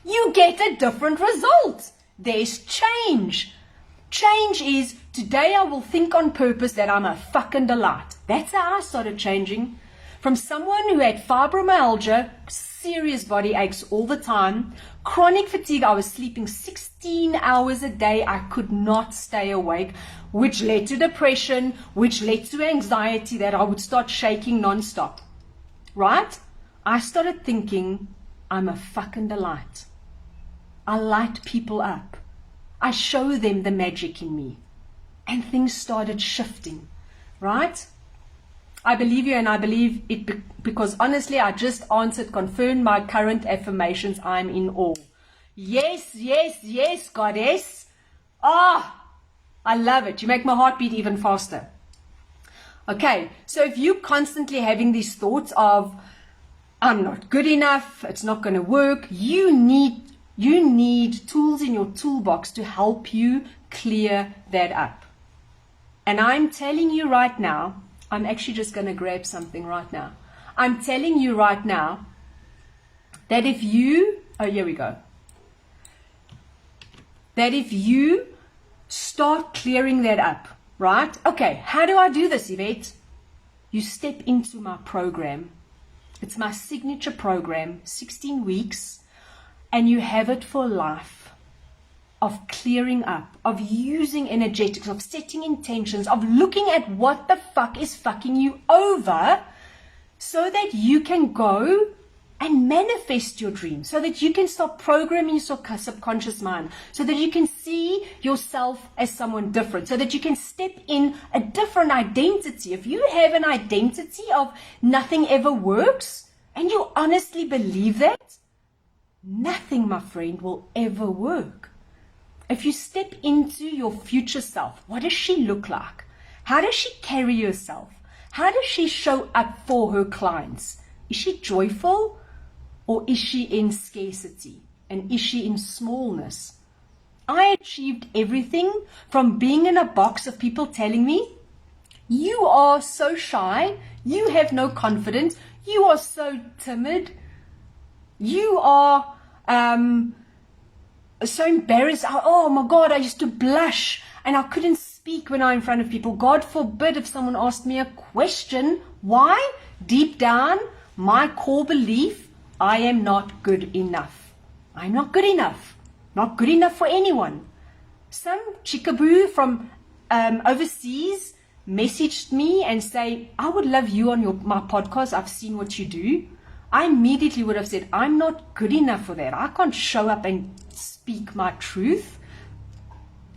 [SPEAKER 1] You get a different result. There's change. Change is, today I will think on purpose that I'm a fucking delight. That's how I started changing. From someone who had fibromyalgia, serious body aches all the time, chronic fatigue, I was sleeping 16 hours a day, I could not stay awake, which led to depression, which led to anxiety that I would start shaking non-stop. Right? I started thinking, I'm a fucking delight. I light people up. I show them the magic in me. And things started shifting. Right? I believe you, and I believe it because honestly, I just answered, confirmed my current affirmations. I'm in awe. Yes, yes, yes, goddess. I love it. You make my heart beat even faster. Okay, so if you're constantly having these thoughts of, I'm not good enough, it's not going to work, you need tools in your toolbox to help you clear that up. And I'm telling you right now, I'm actually just going to grab something right now. I'm telling you right now that if you, here we go. That if you start clearing that up, right? Okay, how do I do this, Yvette? You step into my program. It's my signature program, 16 weeks, and you have it for life. Of clearing up, of using energetics, of setting intentions, of looking at what the fuck is fucking you over so that you can go and manifest your dream, so that you can start programming your subconscious mind, so that you can see yourself as someone different, so that you can step in a different identity. If you have an identity of nothing ever works and you honestly believe that, nothing, my friend, will ever work. If you step into your future self, what does she look like? How does she carry herself? How does she show up for her clients? Is she joyful or is she in scarcity? And is she in smallness? I achieved everything from being in a box of people telling me, you are so shy, you have no confidence, you are so timid, you are so embarrassed. Oh my God, I used to blush and I couldn't speak when I'm in front of people. God forbid if someone asked me a question. Why? Deep down, my core belief, I am not good enough. I'm not good enough. Not good enough for anyone. Some chickaboo from overseas messaged me and say, I would love you on my podcast. I've seen what you do. I immediately would have said, I'm not good enough for that. I can't show up and speak my truth.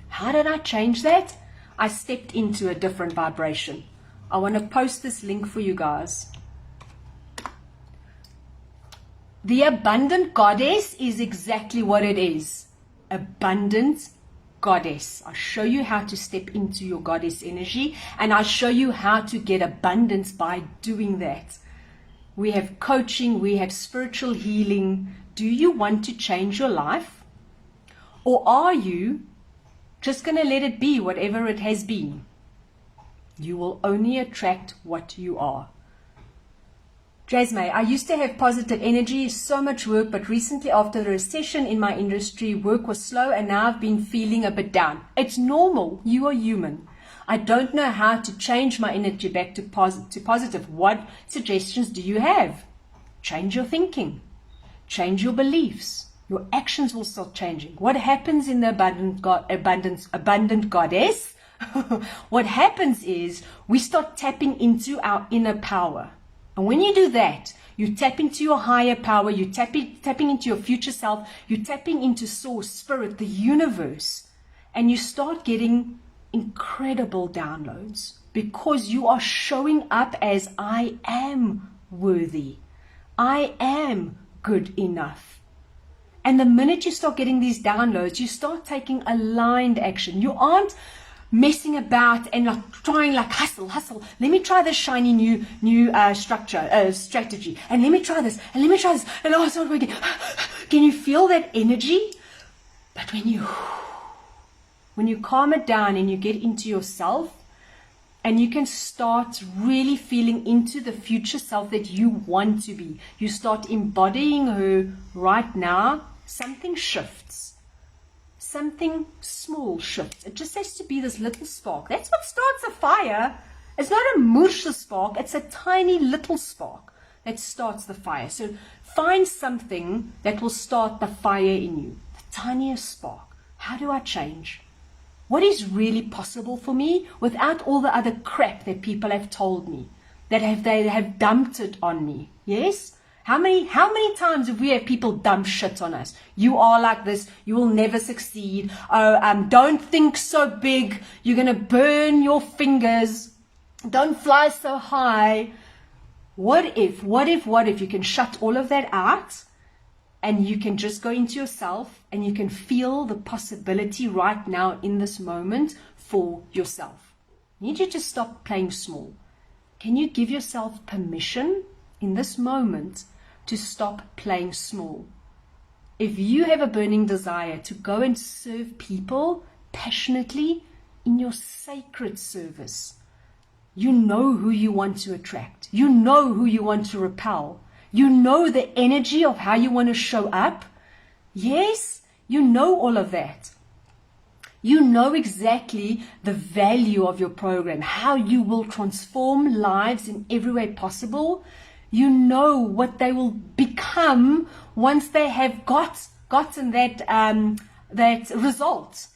[SPEAKER 1] How did I change that? I stepped into a different vibration. I want to post this link for you guys. The abundant goddess is exactly what it is. Abundant goddess. I'll show you how to step into your goddess energy, and I'll show you how to get abundance by doing that. We have coaching, we have spiritual healing. Do you want to change your life? Or are you just going to let it be whatever it has been? You will only attract what you are. Jasmine, I used to have positive energy, so much work, but recently after the recession in my industry, work was slow and now I've been feeling a bit down. It's normal. You are human. I don't know how to change my energy back to positive. What suggestions do you have? Change your thinking. Change your beliefs. Your actions will start changing. What happens in the abundant goddess? What happens is we start tapping into our inner power. And when you do that, you tap into your higher power, you're tapping into your future self, you're tapping into source, spirit, the universe, and you start getting incredible downloads because you are showing up as I am worthy. I am good enough. And the minute you start getting these downloads, you start taking aligned action. You aren't messing about and like trying like hustle. Let me try this shiny new strategy. And let me try this. And let me try this. And oh, it's not working. Can you feel that energy? But when you calm it down and you get into yourself, and you can start really feeling into the future self that you want to be. You start embodying her right now. Something shifts. Something small shifts. It just has to be this little spark. That's what starts a fire. It's not a morsche spark. It's a tiny little spark that starts the fire. So find something that will start the fire in you. The tiniest spark. How do I change? What is really possible for me without all the other crap that people have told me, that they have dumped it on me? Yes? How many times have we had people dump shit on us? You are like this. You will never succeed. Don't think so big. You're going to burn your fingers. Don't fly so high. What if you can shut all of that out? And you can just go into yourself and you can feel the possibility right now in this moment for yourself. I need you to stop playing small. Can you give yourself permission in this moment to stop playing small? If you have a burning desire to go and serve people passionately in your sacred service, you know who you want to attract. You know who you want to repel. You know the energy of how you want to show up. Yes, you know all of that. You know exactly the value of your program, how you will transform lives in every way possible. You know what they will become once they have gotten that result.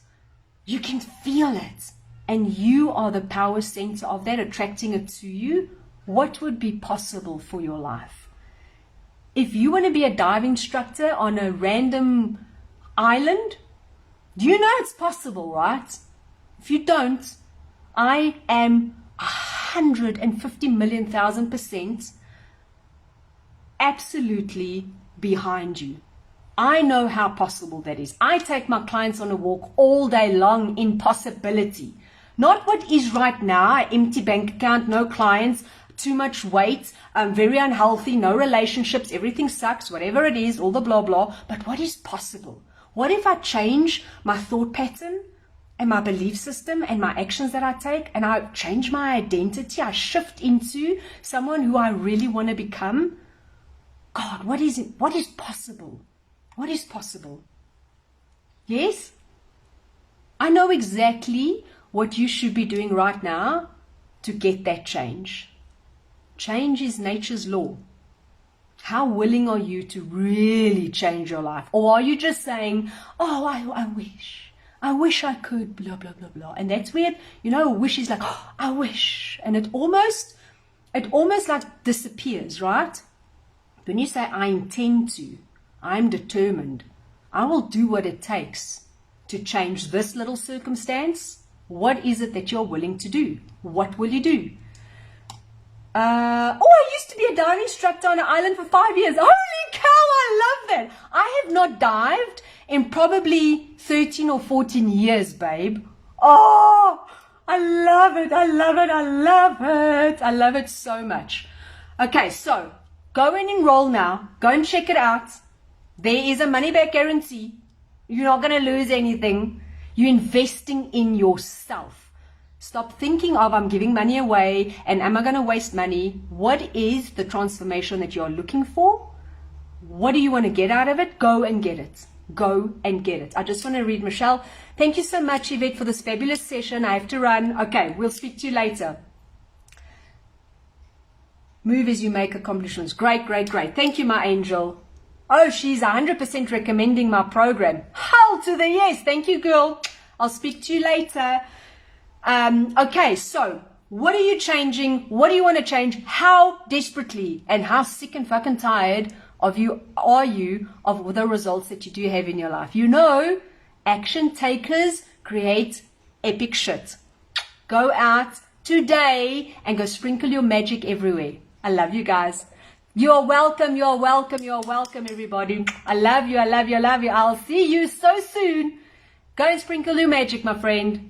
[SPEAKER 1] You can feel it. And you are the power center of that, attracting it to you. What would be possible for your life? If you want to be a dive instructor on a random island, do you know it's possible, right? If you don't, I am 150,000,000% absolutely behind you. I know how possible that is. I take my clients on a walk all day long in possibility. Not what is right now, an empty bank account, no clients, too much weight, very unhealthy, no relationships, everything sucks, whatever it is, all the blah blah. But what is possible? What if I change my thought pattern and my belief system and my actions that I take, and I change my identity, I shift into someone who I really want to become? God, what is it? What is possible? What is possible? Yes? I know exactly what you should be doing right now to get that change. Change is nature's law. How willing are you to really change your life? Or are you just saying, oh, I wish I could, blah, blah, blah, blah. And that's weird. You know, a wish is like, oh, I wish. And it almost like disappears, right? When you say, I intend to, I'm determined, I will do what it takes to change this little circumstance. What is it that you're willing to do? What will you do? I used to be a dive instructor on an island for 5 years. Holy cow, I love that. I have not dived in probably 13 or 14 years, babe. Oh, I love it. I love it. I love it. I love it so much. Okay, so go and enroll now. Go and check it out. There is a money back guarantee. You're not going to lose anything. You're investing in yourself. Stop thinking of, I'm giving money away and am I going to waste money? What is the transformation that you're looking for? What do you want to get out of it? Go and get it. Go and get it. I just want to read Michelle. Thank you so much, Yvette, for this fabulous session. I have to run. Okay, we'll speak to you later. Move as you make accomplishments. Great, great, great. Thank you, my angel. Oh, she's 100% recommending my program. Hell to the yes. Thank you, girl. I'll speak to you later. Okay, so what are you changing? What do you want to change? How desperately and how sick and fucking tired are you of the results that you do have in your life? You know, action takers create epic shit. Go out today and go sprinkle your magic everywhere. I love you guys. You're welcome, you're welcome, you're welcome, everybody. I love you, I love you, I love you. I'll see you so soon. Go and sprinkle your magic, my friend.